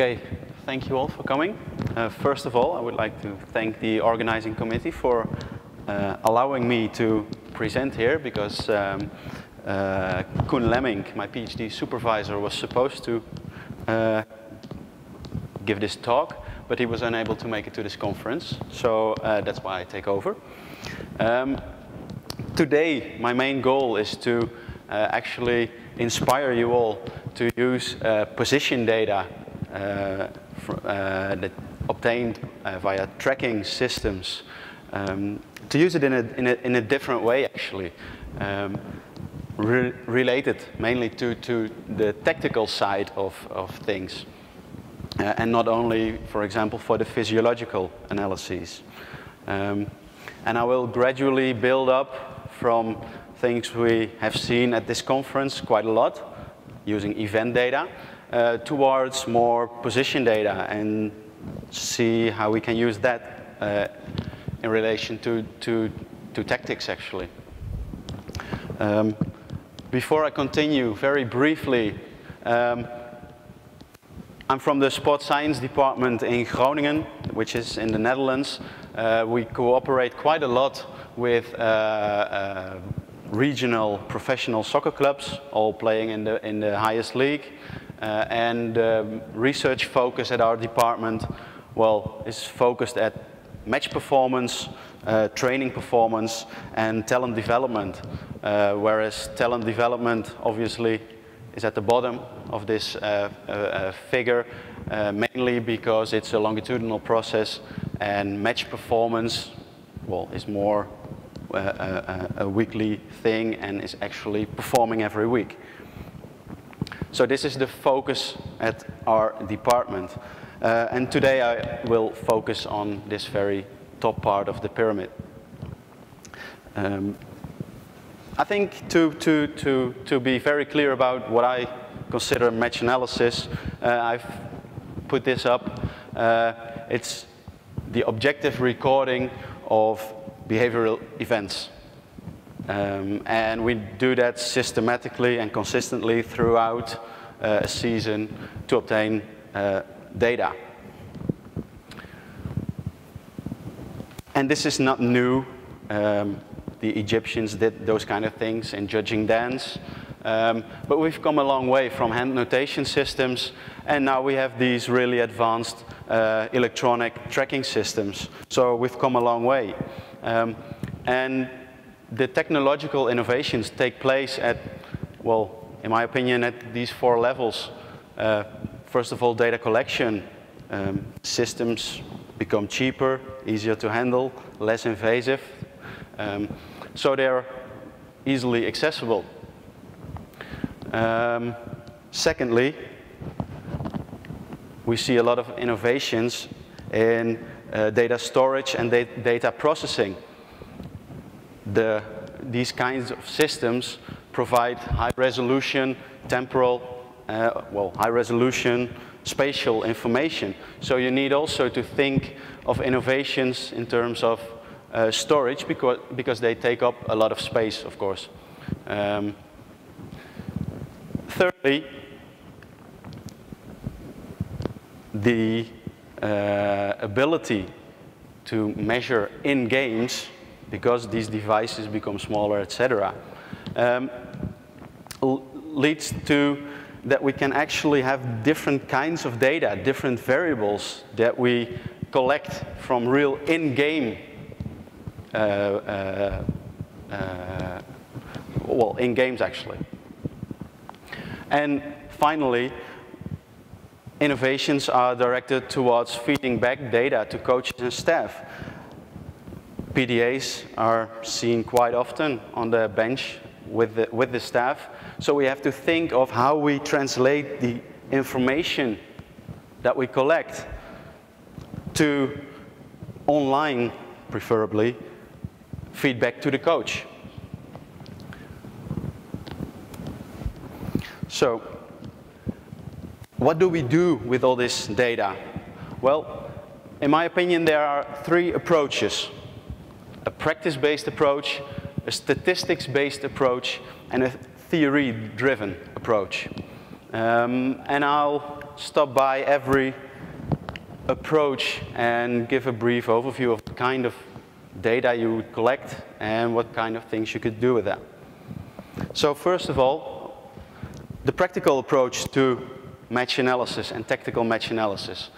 Okay, thank you all for coming. First of all, I would like to thank the organizing committee for allowing me to present here, because Koen Lemmink, my PhD supervisor, was supposed to give this talk, but he was unable to make it to this conference, so that's why I take over. Today, my main goal is to actually inspire you all to use position data that obtained via tracking systems, to use it in a different way, actually, related mainly to the tactical side of things, and not only, for example, for the physiological analyses. And I will gradually build up from things we have seen at this conference quite a lot, using event data, towards more position data, and see how we can use that in relation to tactics, actually. Before I continue, very briefly, I'm from the Sport Science department in Groningen, which is in the Netherlands. We cooperate quite a lot with regional professional soccer clubs, all playing in the highest league. And research focus at our department, well, is focused at match performance, training performance, and talent development. Whereas talent development, obviously, is at the bottom of this figure, mainly because it's a longitudinal process, and match performance, well, is more a weekly thing and is actually performing every week. So this is the focus at our department. And today I will focus on this very top part of the pyramid. I think to be very clear about what I consider match analysis, I've put this up. It's the objective recording of behavioral events. And we do that systematically and consistently throughout a season to obtain data. And this is not new. The Egyptians did those kind of things in judging dance. But we've come a long way from hand notation systems, and now we have these really advanced electronic tracking systems. So we've come a long way. And the technological innovations take place at, well, in my opinion, at these 4 levels. First of all, data collection. Systems become cheaper, easier to handle, less invasive. So they're easily accessible. Secondly, we see a lot of innovations in data storage and data processing. These kinds of systems provide high-resolution temporal, high-resolution spatial information. So you need also to think of innovations in terms of storage, because they take up a lot of space, of course. Thirdly, the ability to measure in games, because these devices become smaller, etc., leads to that we can actually have different kinds of data, different variables that we collect from real in-game, in games actually. And finally, innovations are directed towards feeding back data to coaches and staff. PDAs are seen quite often on the bench with the staff, so we have to think of how we translate the information that we collect to online, preferably, feedback to the coach. So, what do we do with all this data? Well, in my opinion, there are 3 approaches. A practice-based approach, a statistics-based approach, and a theory-driven approach. And I'll stop by every approach and give a brief overview of the kind of data you would collect and what kind of things you could do with that. So first of all, the practical approach to match analysis and tactical match analysis.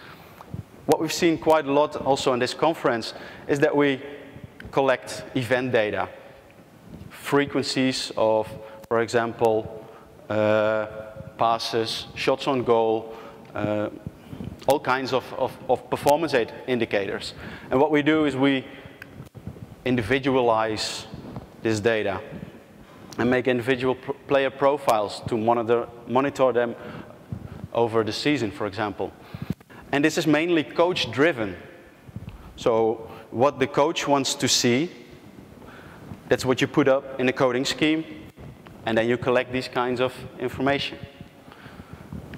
What we've seen quite a lot also in this conference is that we collect event data, frequencies of, for example, passes, shots on goal, all kinds of performance indicators. And what we do is we individualize this data and make individual player profiles to monitor them over the season, for example. And this is mainly coach-driven. So what the coach wants to see, that's what you put up in a coding scheme, and then you collect these kinds of information.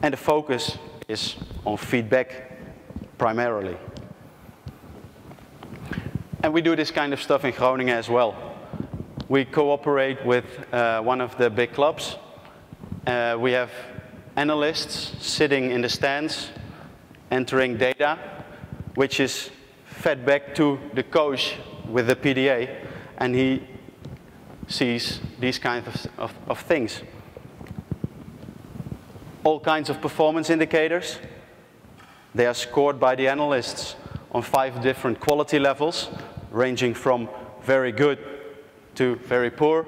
And the focus is on feedback primarily. And we do this kind of stuff in Groningen as well. We cooperate with one of the big clubs. We have analysts sitting in the stands, entering data, which is fed back to the coach with the PDA, and he sees these kinds of things. All kinds of performance indicators. They are scored by the analysts on 5 different quality levels, ranging from very good to very poor.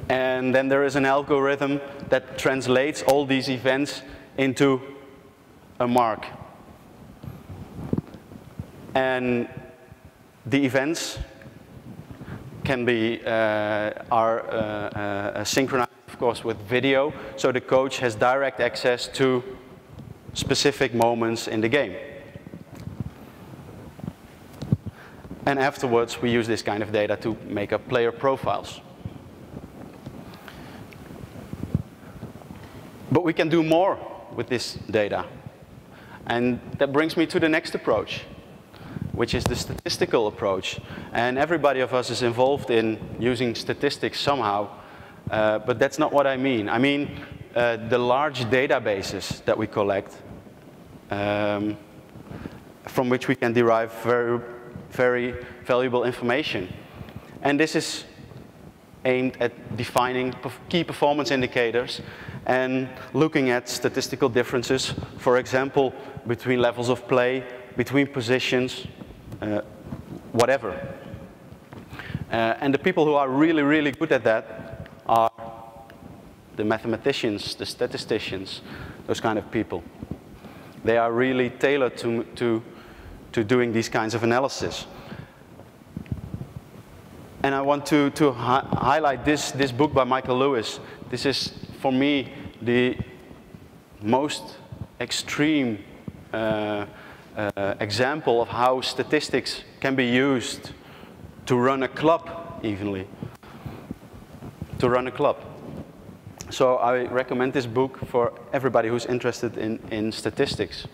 And then there is an algorithm that translates all these events into a mark. And the events can be synchronized, of course, with video, so the coach has direct access to specific moments in the game. And afterwards, we use this kind of data to make up player profiles. But we can do more with this data. And that brings me to the next approach, which is the statistical approach. And everybody of us is involved in using statistics somehow, but that's not what I mean. I mean the large databases that we collect, from which we can derive very valuable information. And this is aimed at defining key performance indicators and looking at statistical differences, for example, between levels of play, between positions, whatever. And the people who are really, really good at that are the mathematicians, the statisticians, those kind of people. They are really tailored to doing these kinds of analysis. And I want to highlight this book by Michael Lewis. This is, for me, the most extreme example of how statistics can be used to run a club evenly. To run a club. So I recommend this book for everybody who's interested in statistics.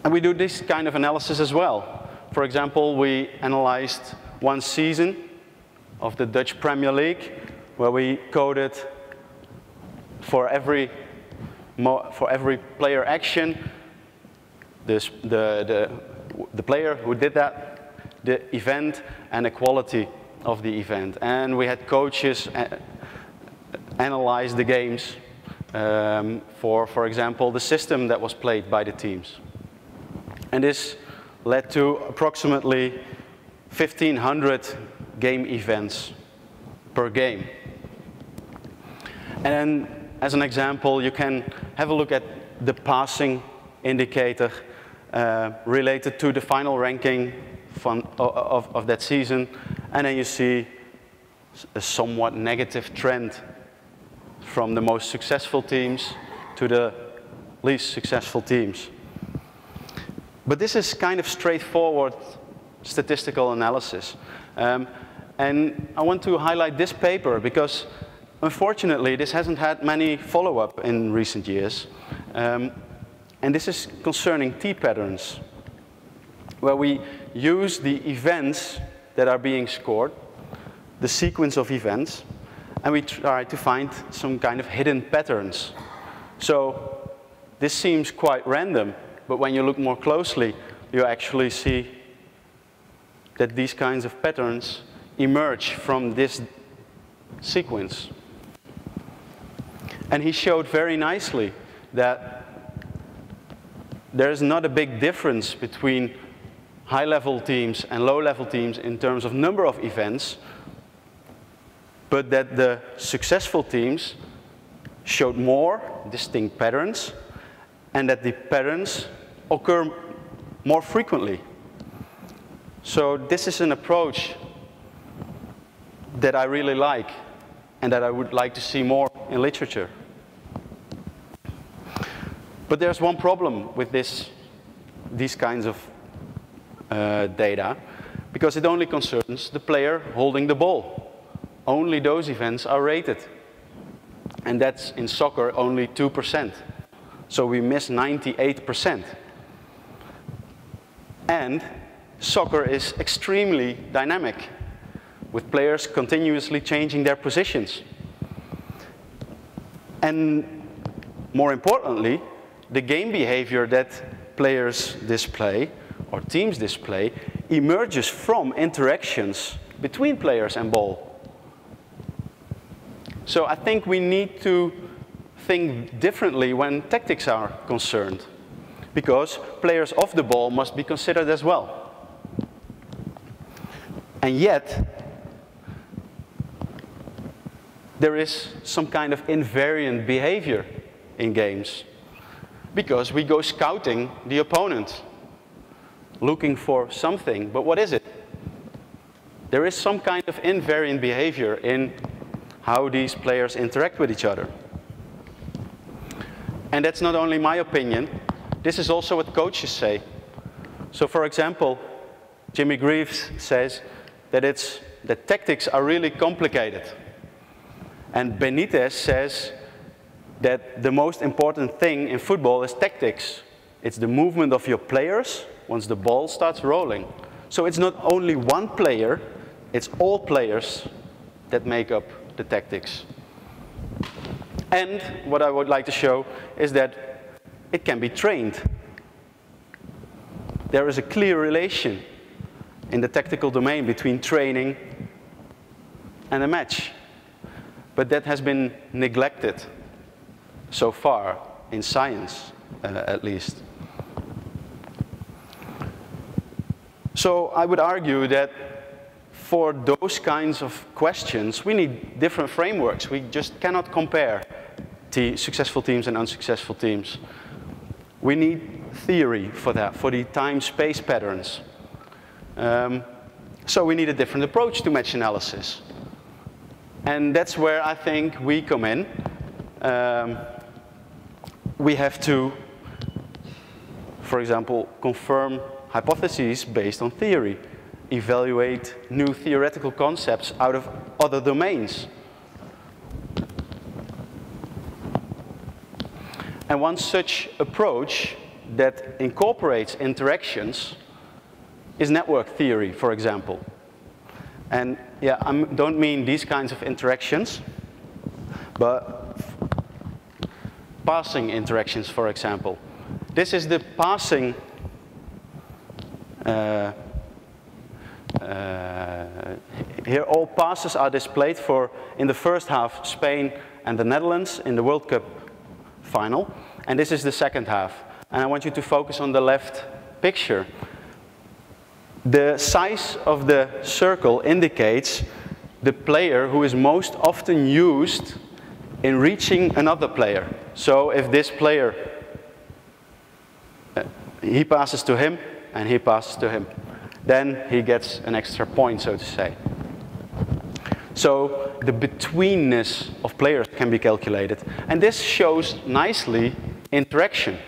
And we do this kind of analysis as well. For example, we analyzed one season of the Dutch Premier League, where we coded for every player action, the player who did that, the event, and the quality of the event. And we had coaches analyze the games for example, the system that was played by the teams. And this led to approximately 1,500 game events per game. And as an example, you can have a look at the passing indicator related to the final ranking of that season, and then you see a somewhat negative trend from the most successful teams to the least successful teams. But this is kind of straightforward statistical analysis. And I want to highlight this paper because, unfortunately, this hasn't had many follow-up in recent years. And this is concerning T-patterns, where we use the events that are being scored, the sequence of events, and we try to find some kind of hidden patterns. So this seems quite random, but when you look more closely, you actually see that these kinds of patterns emerge from this sequence. And he showed very nicely that there is not a big difference between high-level teams and low-level teams in terms of number of events, but that the successful teams showed more distinct patterns, and that the patterns occur more frequently. So this is an approach that I really like, and that I would like to see more in literature. But there's one problem with these kinds of data, because it only concerns the player holding the ball. Only those events are rated. And that's, in soccer, only 2%. So we miss 98%. And soccer is extremely dynamic, with players continuously changing their positions. And more importantly, the game behavior that players display, or teams display, emerges from interactions between players and ball. So I think we need to think differently when tactics are concerned, because players off the ball must be considered as well. And yet, there is some kind of invariant behavior in games, because we go scouting the opponent, looking for something, but what is it? There is some kind of invariant behavior in how these players interact with each other. And that's not only my opinion, this is also what coaches say. So for example, Jimmy Greaves says that tactics are really complicated. And Benitez says that the most important thing in football is tactics. It's the movement of your players once the ball starts rolling. So it's not only one player, it's all players that make up the tactics. And what I would like to show is that it can be trained. There is a clear relation in the tactical domain between training and a match. But that has been neglected so far, in science at least. So I would argue that for those kinds of questions, we need different frameworks. We just cannot compare successful teams and unsuccessful teams. We need theory for that, for the time-space patterns. So we need a different approach to match analysis. And that's where I think we come in. We have to, for example, confirm hypotheses based on theory, evaluate new theoretical concepts out of other domains. And one such approach that incorporates interactions is network theory, for example. And yeah, I don't mean these kinds of interactions, but passing interactions, for example. This is the passing here all passes are displayed for, in the first half, Spain and the Netherlands in the World Cup final. And this is the second half. And I want you to focus on the left picture. The size of the circle indicates the player who is most often used in reaching another player. So if this player, he passes to him and he passes to him, then he gets an extra point, so to say. So the betweenness of players can be calculated. And this shows nicely interaction.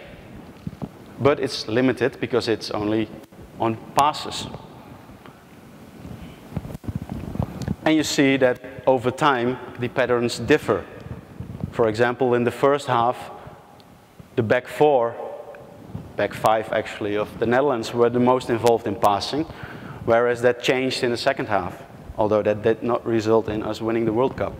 But it's limited because it's only on passes. And you see that over time, the patterns differ. For example, in the first half, the back five actually, of the Netherlands were the most involved in passing, whereas that changed in the second half, although that did not result in us winning the World Cup.